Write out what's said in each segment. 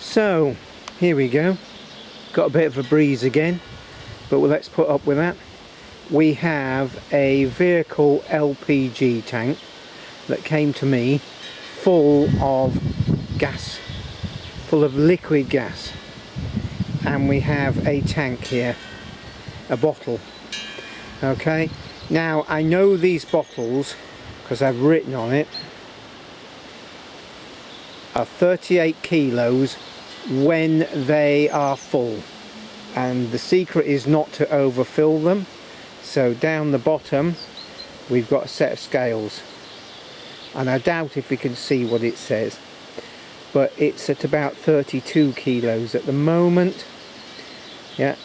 So here we go, got a bit of a breeze again, but let's put up with that. We have a vehicle LPG tank that came to me full of gas, full of liquid gas, and we have a tank here, a bottle. Okay, now I know these bottles because I've written on it are 38 kilos when they are full, and the secret is not to overfill them. So down the bottom we've got a set of scales, and I doubt if we can see what it says, but it's at about 32 kilos at the moment. Yeah,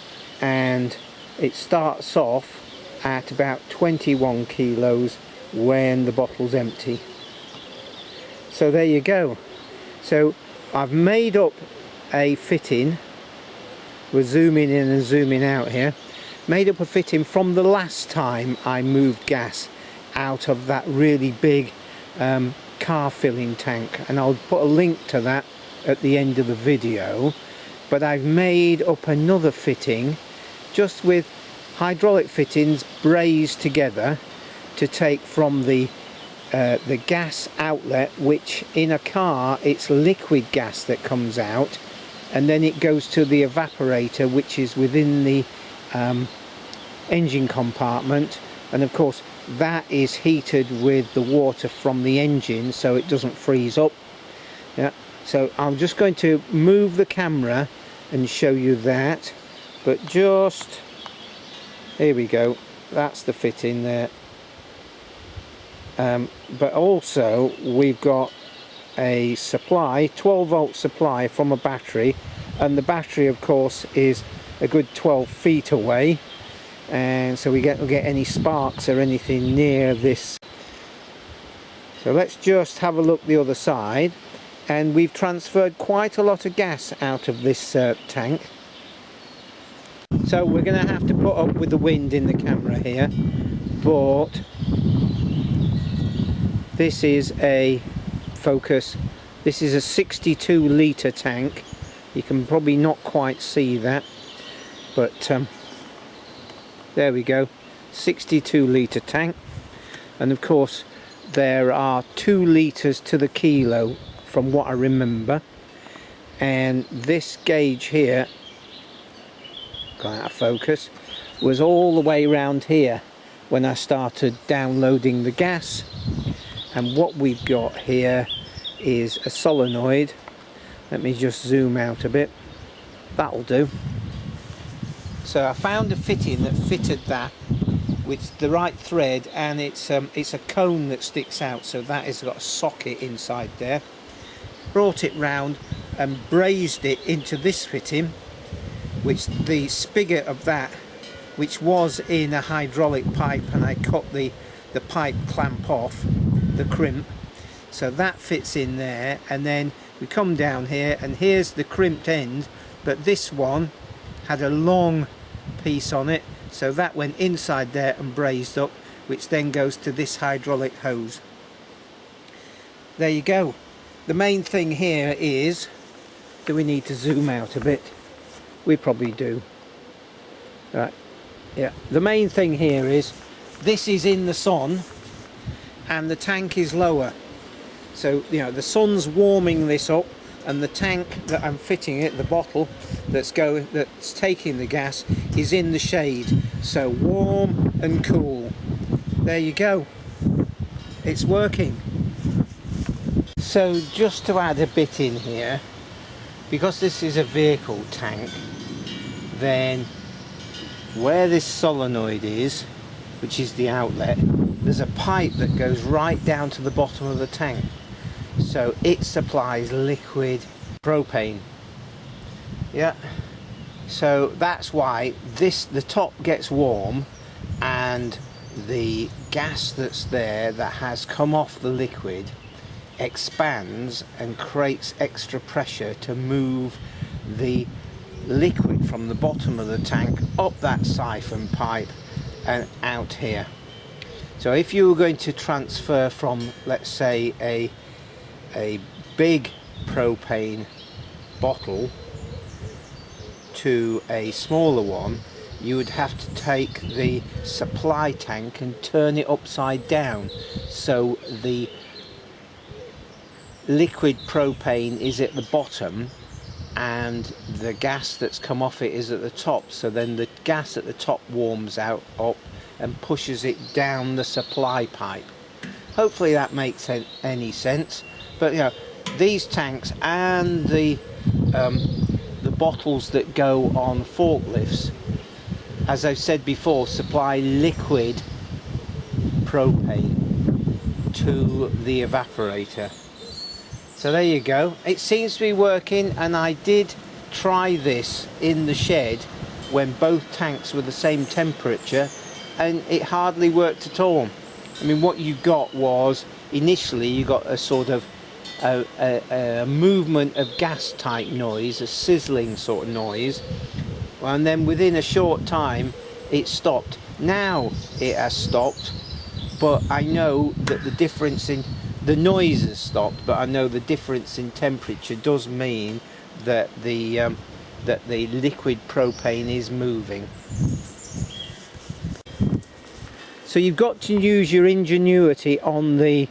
and it starts off at about 21 kilos when the bottle's empty. So there you go. So I've made up a fitting, we're zooming in and zooming out here, made up a fitting from the last time I moved gas out of that really big car filling tank, and I'll put a link to that at the end of the video. But I've made up another fitting just with hydraulic fittings brazed together to take from the gas outlet, which in a car it's liquid gas that comes out, and then it goes to the evaporator, which is within the engine compartment, and of course that is heated with the water from the engine so it doesn't freeze up. Yeah, so I'm just going to move the camera and show you that, but just here we go, that's the fitting there. But also we've got a supply, 12 volt supply from a battery, and the battery of course is a good 12 feet away, and so we don't get any sparks or anything near this. So let's just have a look the other side, and we've transferred quite a lot of gas out of this tank. So we're going to have to put up with the wind in the camera here, but this is a focus. This is a 62 litre tank. You can probably not quite see that, but there we go, 62 litre tank, and of course there are 2 litres to the kilo from what I remember, and this gauge here, got out of focus, was all the way around here when I started downloading the gas. And what we've got here is a solenoid. Let me just zoom out a bit, that'll do. So I found a fitting that fitted that with the right thread, and it's a cone that sticks out, so that has got a socket inside there. Brought it round and brazed it into this fitting, which the spigot of that, which was in a hydraulic pipe, and I cut the pipe clamp off, the crimp, so that fits in there. And then we come down here and here's the crimped end, but this one had a long piece on it, so that went inside there and brazed up, which then goes to this hydraulic hose. There you go. The main thing here is, do we need to zoom out a bit? We probably do. Right, yeah, the main thing here is this is in the sun and the tank is lower, so you know the sun's warming this up, and the tank that I'm fitting it, the bottle that's taking the gas, is in the shade, so warm and cool. There you go, it's working. So just to add a bit in here, because this is a vehicle tank, then where this solenoid is, which is the outlet, there's a pipe that goes right down to the bottom of the tank, so it supplies liquid propane. Yeah, so that's why the top gets warm, and the gas that's there that has come off the liquid expands and creates extra pressure to move the liquid from the bottom of the tank up that siphon pipe and out here. So if you were going to transfer from, let's say, a big propane bottle to a smaller one, you would have to take the supply tank and turn it upside down, so the liquid propane is at the bottom and the gas that's come off it is at the top. So then the gas at the top warms up and pushes it down the supply pipe. Hopefully that makes any sense. But you know, these tanks and the bottles that go on forklifts, as I've said before, supply liquid propane to the evaporator. So there you go. It seems to be working, and I did try this in the shed when both tanks were the same temperature, and it hardly worked at all. I mean, what you got was, initially you got a sort of a movement of gas type noise, a sizzling sort of noise, and then within a short time it stopped. Now it has stopped, but I know that the difference in the noise has stopped, but I know the difference in temperature does mean that the liquid propane is moving. So you've got to use your ingenuity on the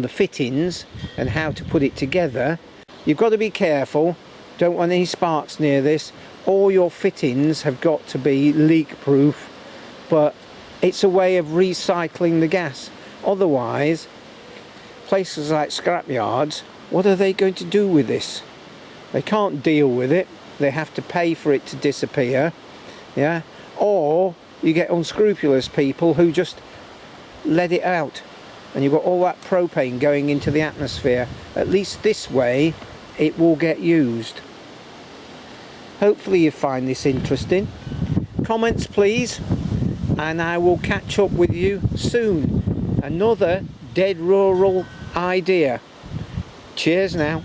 fittings and how to put it together. You've got to be careful, don't want any sparks near this. All your fittings have got to be leak proof, but it's a way of recycling the gas. Otherwise, places like scrapyards, what are they going to do with this? They can't deal with it, they have to pay for it to disappear, yeah? Or you get unscrupulous people who just let it out, and you've got all that propane going into the atmosphere. At least this way it will get used. Hopefully you find this interesting. Comments please, and I will catch up with you soon. Another dead rural idea. Cheers now.